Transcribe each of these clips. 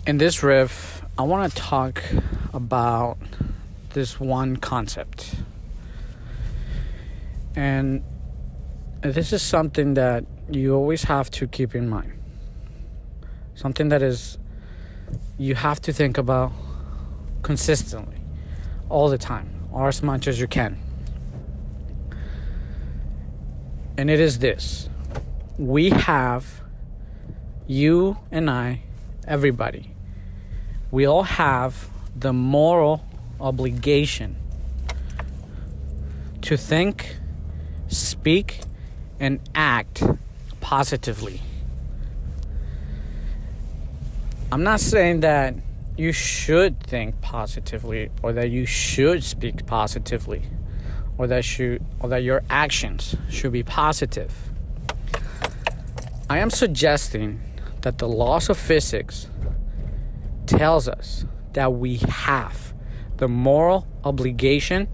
In this riff, I want to talk about this one concept. And this is something that you always have to keep in mind. Something that is you have to think about consistently, all the time, or as much as you can. And it is this. We have, you and I, everybody, we all have the moral obligation to think, speak, and act positively. I'm not saying that you should think positively or that you should speak positively or that your actions should be positive. I am suggesting that the laws of physics tells us that we have the moral obligation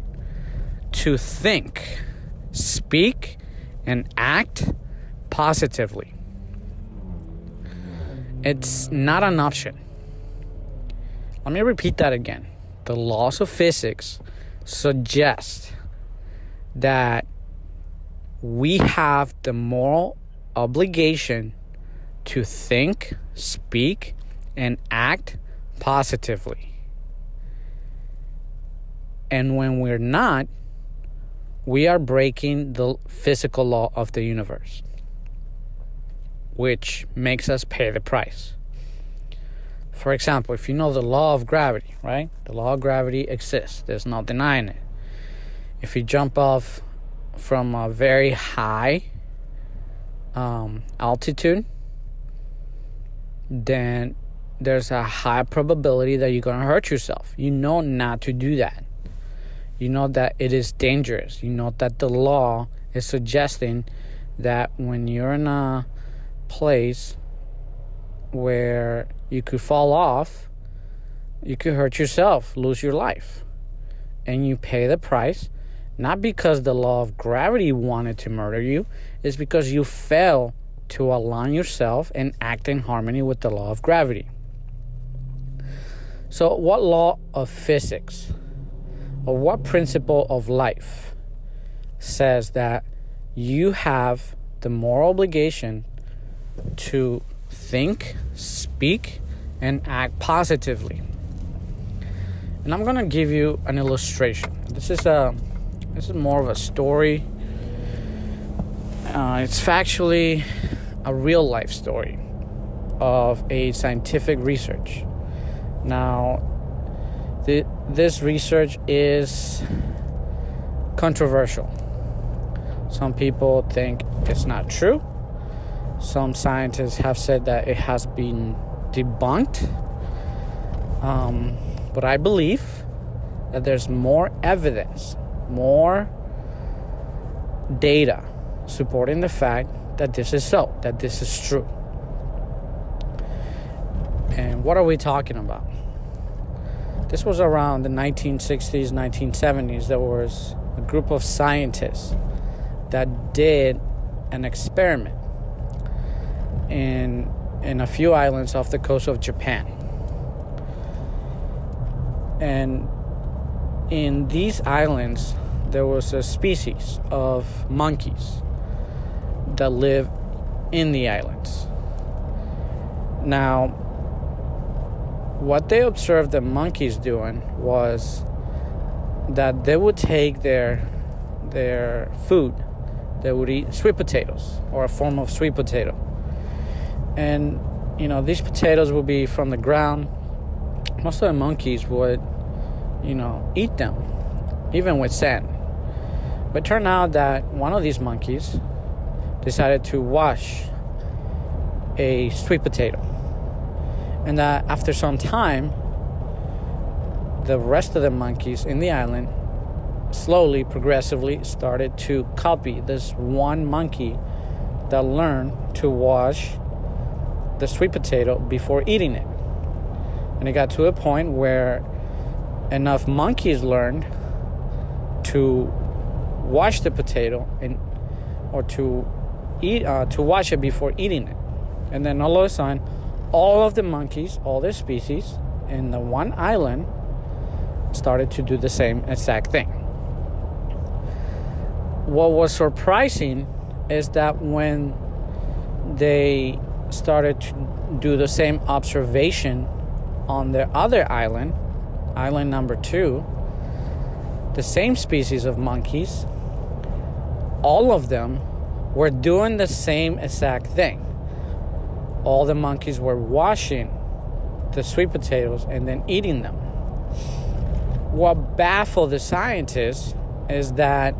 to think, speak, and act positively. It's not an option. Let me repeat that again. The laws of physics suggest that we have the moral obligation to think, speak, and act positively. And when we're not, we are breaking the physical law of the universe, which makes us pay the price. For example, if you know the law of gravity, right? The law of gravity exists. There's no denying it. If you jump off from a very high altitude, then there's a high probability that you're going to hurt yourself. You know not to do that. You know that it is dangerous. You know that the law is suggesting that when you're in a place where you could fall off, you could hurt yourself, lose your life. And you pay the price, not because the law of gravity wanted to murder you, it's because you fail to align yourself and act in harmony with the law of gravity. So what law of physics or what principle of life says that you have the moral obligation to think, speak, and act positively? And I'm going to give you an illustration. This is more of a story. It's factually a real life story of a scientific research. Now, this research is controversial. Some people think it's not true. Some scientists have said that it has been debunked. But I believe that there's more evidence, more data supporting the fact that this is so, that this is true. And what are we talking about? This was around the 1960s, 1970s. There was a group of scientists that did an experiment in a few islands off the coast of Japan. And in these islands, there was a species of monkeys that live in the islands. Now, what they observed the monkeys doing was that they would take their food. They would eat sweet potatoes or a form of sweet potato. And, these potatoes would be from the ground. Most of the monkeys would, eat them, even with sand. But it turned out that one of these monkeys decided to wash a sweet potato. And that after some time, the rest of the monkeys in the island slowly, progressively started to copy this one monkey that learned to wash the sweet potato before eating it. And it got to a point where enough monkeys learned to wash the potato or to wash it before eating it. And then all of a sudden, all of the monkeys, all the species in the one island started to do the same exact thing. What was surprising is that when they started to do the same observation on the other island, island number 2, the same species of monkeys, all of them were doing the same exact thing. All the monkeys were washing the sweet potatoes and then eating them. What baffled the scientists is that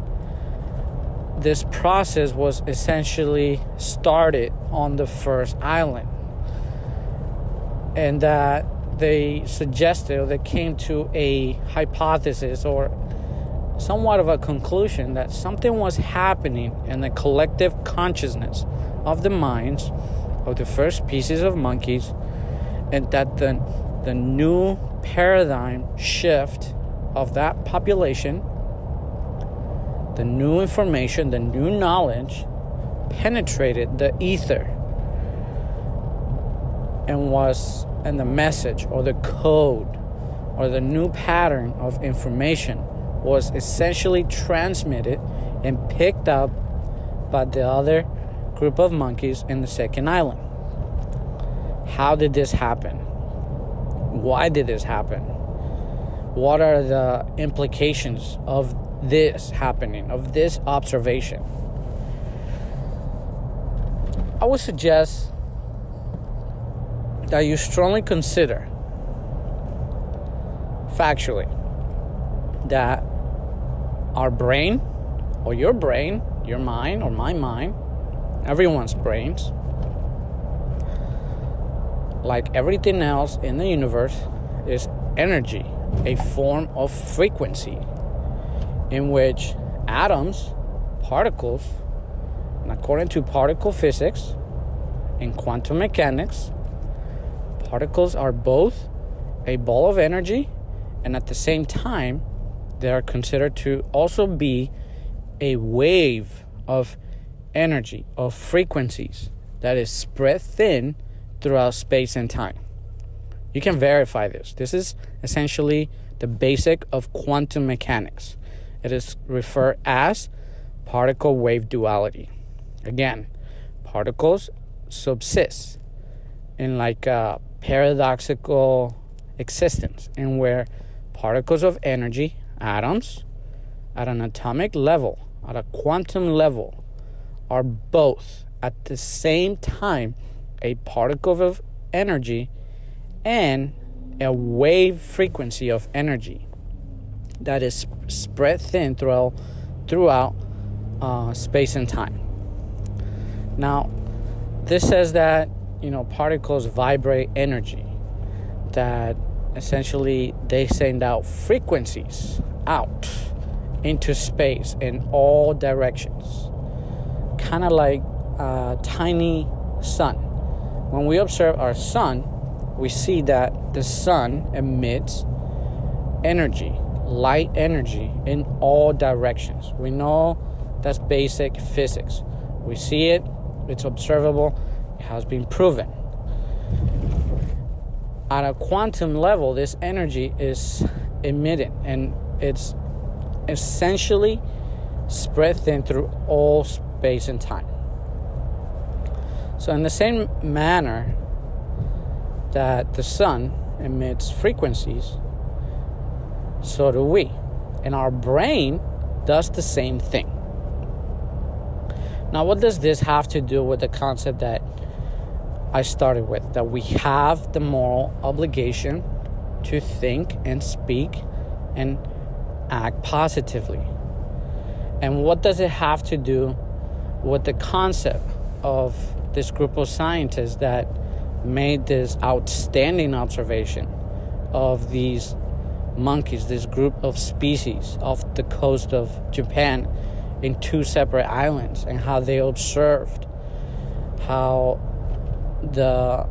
this process was essentially started on the first island, and that they suggested, or they came to a hypothesis or somewhat of a conclusion that something was happening in the collective consciousness of the minds of the first species of monkeys, and that the new paradigm shift of that population, the new information, the new knowledge penetrated the ether and the message or the code or the new pattern of information was essentially transmitted and picked up by the other group of monkeys in the second island. How did this happen? Why did this happen? What are the implications of this happening, of this observation? I would suggest that you strongly consider, factually, that our brain, or your brain, your mind, or my mind, everyone's brains, like everything else in the universe, is energy, a form of frequency in which atoms, particles, and according to particle physics and quantum mechanics, particles are both a ball of energy, and at the same time they are considered to also be a wave of energy, of frequencies that is spread thin throughout space and time. You can verify this. This is essentially the basic of quantum mechanics. It is referred as particle-wave duality. Again, particles subsist in like a paradoxical existence, in where particles of energy, atoms, at an atomic level, at a quantum level, are both at the same time a particle of energy and a wave frequency of energy that is spread thin throughout space and time. Now, this says that, particles vibrate energy, that essentially they send out frequencies out into space in all directions, kind of like a tiny sun. When we observe our sun, we see that the sun emits energy, light energy, in all directions. We know that's basic physics. We see it, it's observable, it has been proven. At a quantum level, this energy is emitted, and it's essentially spread thin through all space and time. So in the same manner that the sun emits frequencies, so do we. And our brain does the same thing. Now, what does this have to do with the concept that I started with? That we have the moral obligation to think and speak and act positively. And what does it have to do with the concept of this group of scientists that made this outstanding observation of these monkeys, this group of species off the coast of Japan in 2 separate islands, and how they observed how the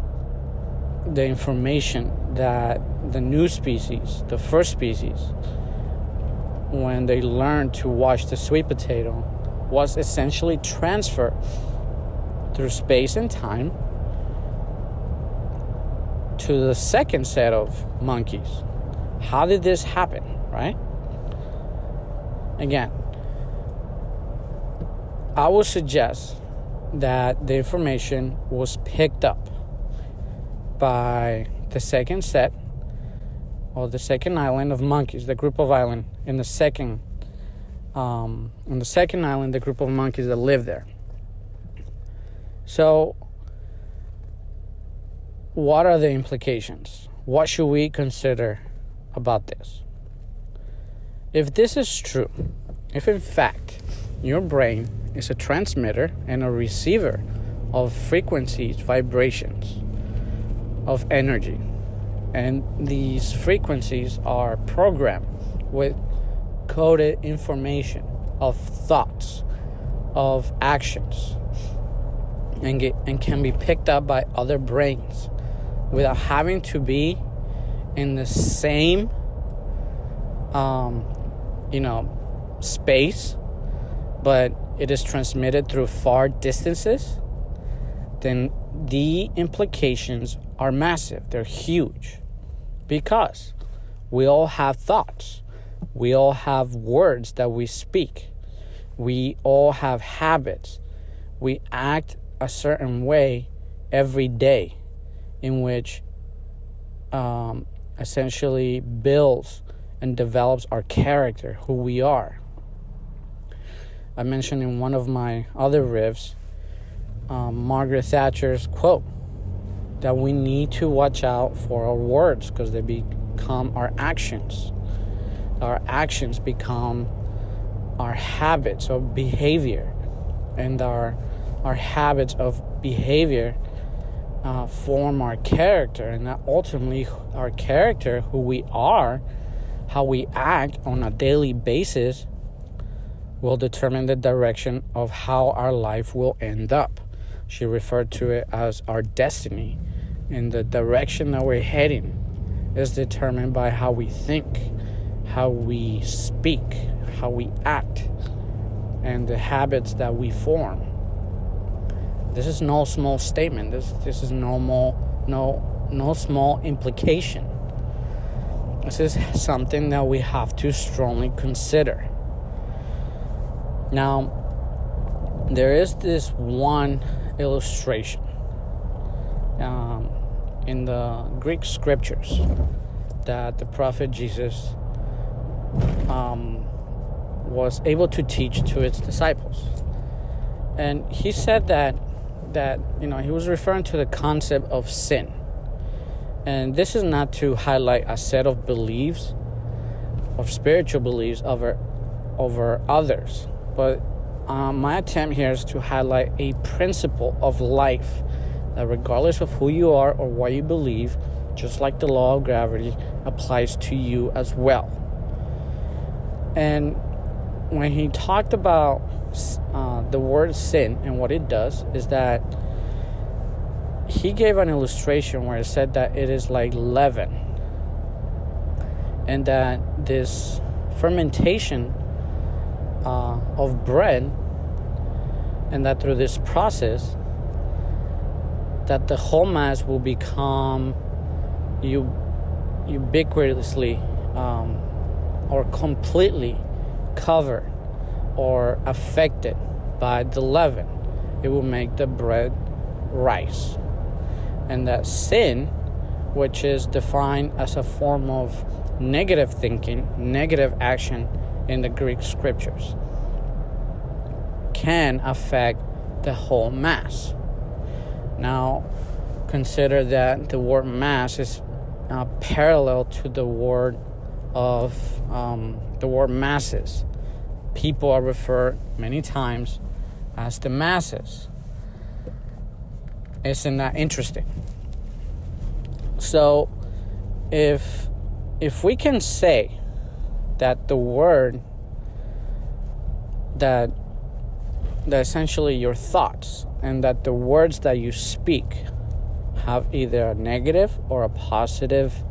information that the new species, the first species, when they learned to wash the sweet potato, was essentially transferred through space and time to the second set of monkeys. How did this happen, right? Again, I would suggest that the information was picked up by the second set, or the second island of monkeys, the group of island in the second island, the group of monkeys that live there. So, what are the implications? What should we consider about this? If this is true, if in fact your brain is a transmitter and a receiver of frequencies, vibrations, of energy, and these frequencies are programmed with coded information of thoughts, of actions, and can be picked up by other brains without having to be in the same space, but it is transmitted through far distances, then the implications are massive. They're huge, because we all have thoughts. We all have words that we speak. We all have habits. We act a certain way every day, in which essentially builds and develops our character, who we are. I mentioned in one of my other riffs, Margaret Thatcher's quote, that we need to watch out for our words, because they become our actions. Our actions become our habits of behavior, and our habits of behavior form our character, and that ultimately our character, who we are, how we act on a daily basis, will determine the direction of how our life will end up. She referred to it as our destiny, and the direction that we're heading is determined by how we think, how we speak, how we act, and the habits that we form. This is no small statement. This is no small implication. This is something that we have to strongly consider. Now, there is this one illustration in the Greek scriptures that the prophet Jesus was able to teach to its disciples. And he said that he was referring to the concept of sin. And this is not to highlight a set of beliefs, of spiritual beliefs over others, but my attempt here is to highlight a principle of life that, regardless of who you are or what you believe, just like the law of gravity, applies to you as well. And when he talked about the word sin and what it does, is that he gave an illustration where it said that it is like leaven, and that this fermentation of bread, and that through this process, that the whole mass will become ubiquitously or completely covered or affected by the leaven. It will make the bread rise. And that sin, which is defined as a form of negative thinking, negative action in the Greek scriptures, can affect the whole mass. Now, consider that the word mass is parallel to the word masses. People are referred many times as the masses. Isn't that interesting? So, if we can say that the word that essentially your thoughts, and that the words that you speak have either a negative or a positive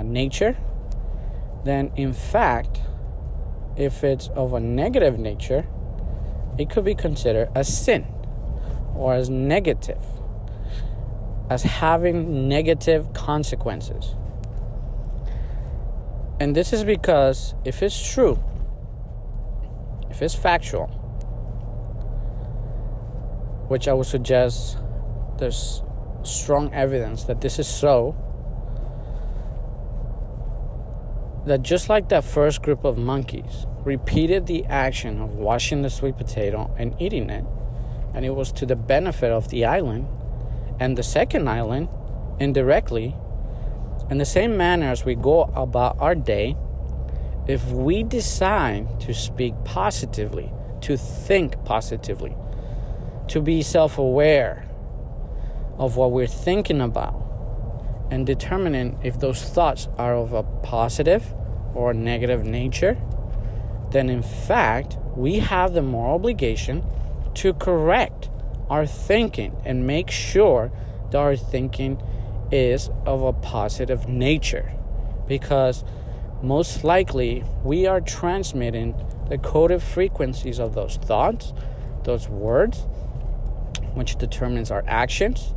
nature, then in fact, if it's of a negative nature, it could be considered as sin or as negative. as having negative consequences. And this is because if it's true, if it's factual, which I would suggest there's strong evidence that this is so, that just like that first group of monkeys repeated the action of washing the sweet potato and eating it, and it was to the benefit of the island, and the second island, indirectly, in the same manner as we go about our day, if we decide to speak positively, to think positively, to be self-aware of what we're thinking about, and determining if those thoughts are of a positive or a negative nature, then in fact, we have the moral obligation to correct our thinking and make sure that our thinking is of a positive nature, because most likely we are transmitting the coded frequencies of those thoughts, those words, which determines our actions,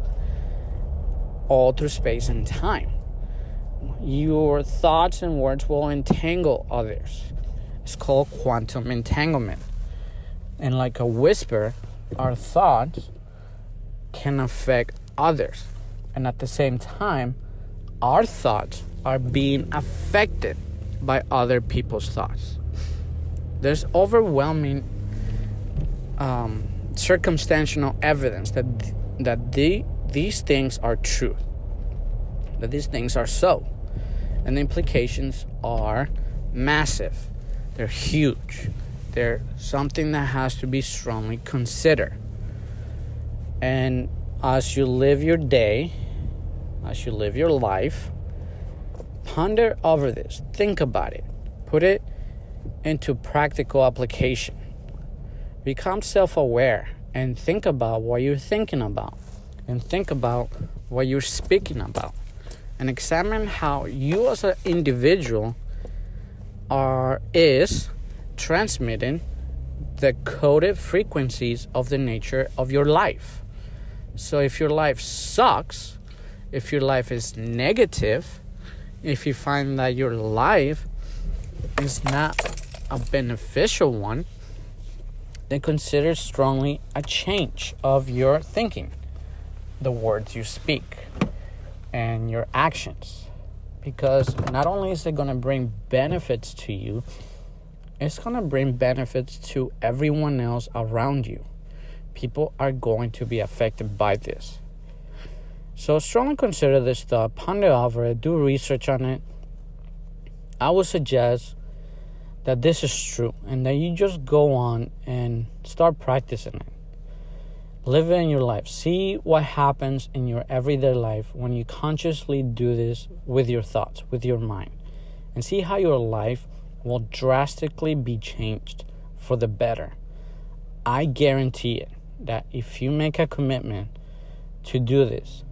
all through space and time. Your thoughts and words will entangle others. It's called quantum entanglement. And like a whisper, our thoughts can affect others. And at the same time, our thoughts are being affected by other people's thoughts. There's overwhelming circumstantial evidence that these things are true, that these things are so. And the implications are massive. They're huge. They're something that has to be strongly considered. And as you live your day, as you live your life, ponder over this. Think about it. Put it into practical application. Become self-aware and think about what you're thinking about. And think about what you're speaking about. And examine how you as an individual is transmitting the coded frequencies of the nature of your life. So if your life sucks, if your life is negative, if you find that your life is not a beneficial one, then consider strongly a change of your thinking, the words you speak, and your actions. Because not only is it going to bring benefits to you, it's going to bring benefits to everyone else around you. People are going to be affected by this. So strongly consider this thought, ponder over it, do research on it. I would suggest that this is true and that you just go on and start practicing it. Live it in your life. See what happens in your everyday life when you consciously do this with your thoughts, with your mind. And see how your life will drastically be changed for the better. I guarantee it that if you make a commitment to do this,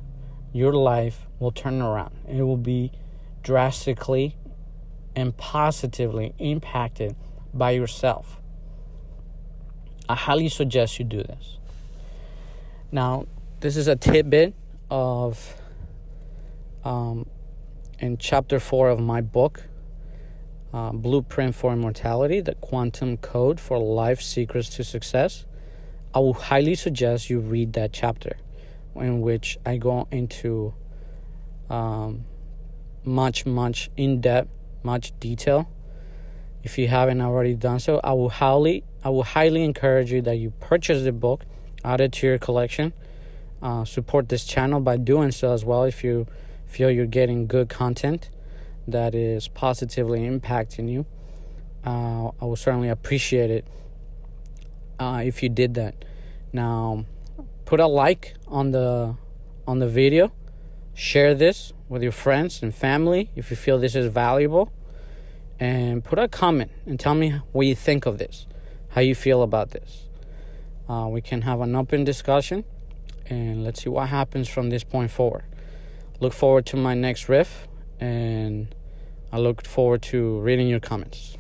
your life will turn around. It will be drastically and positively impacted by yourself. I highly suggest you do this. Now, this is a tidbit of in chapter 4 of my book, Blueprint for Immortality, the Quantum Code for Life Secrets to Success. I will highly suggest you read that chapter, in which I go into much in-depth, much detail. If you haven't already done so, I will highly encourage you that you purchase the book, add it to your collection. Support this channel by doing so as well if you feel you're getting good content that is positively impacting you. I will certainly appreciate it if you did that. Now, put a like on the video. Share this with your friends and family if you feel this is valuable. And put a comment and tell me what you think of this, how you feel about this. We can have an open discussion, and let's see what happens from this point forward. Look forward to my next riff, and I look forward to reading your comments.